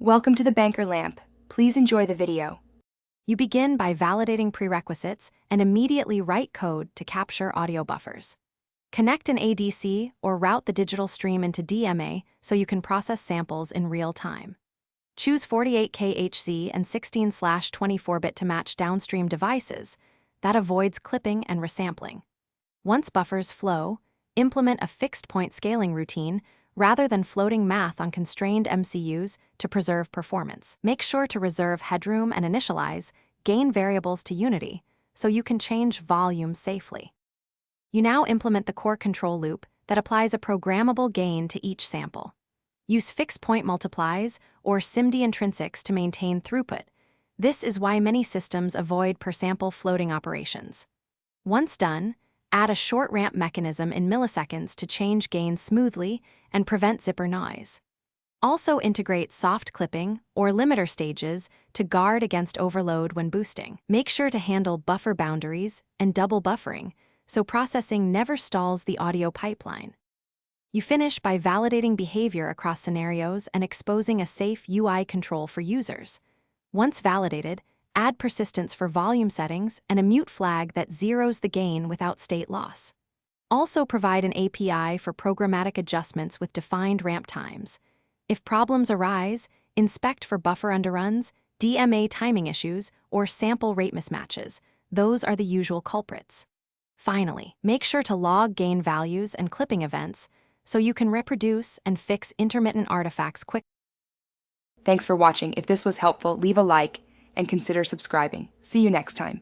Welcome to the Banker Lamp. Please enjoy the video. You begin by validating prerequisites and immediately write code to capture audio buffers. Connect an ADC or route the digital stream into DMA so you can process samples in real time. Choose 48K HZ and 16/24-bit to match downstream devices. That avoids clipping and resampling. Once buffers flow, implement a fixed-point scaling routine rather than floating math on constrained MCUs to preserve performance. Make sure to reserve headroom and initialize gain variables to Unity so you can change volume safely. You now implement the core control loop that applies a programmable gain to each sample. Use fixed-point multiplies or SIMD intrinsics to maintain throughput. This is why many systems avoid per-sample floating operations. Once done, add a short ramp mechanism in milliseconds to change gains smoothly and prevent zipper noise. Also integrate soft clipping or limiter stages to guard against overload when boosting. Make sure to handle buffer boundaries and double buffering so processing never stalls the audio pipeline. You finish by validating behavior across scenarios and exposing a safe UI control for users. Once validated, add persistence for volume settings and a mute flag that zeroes the gain without state loss. Also provide an API for programmatic adjustments with defined ramp times. If problems arise, inspect for buffer underruns, DMA timing issues, or sample rate mismatches. Those are the usual culprits. Finally, make sure to log gain values and clipping events so you can reproduce and fix intermittent artifacts quickly. Thanks for watching. If this was helpful, leave a like and consider subscribing. See you next time.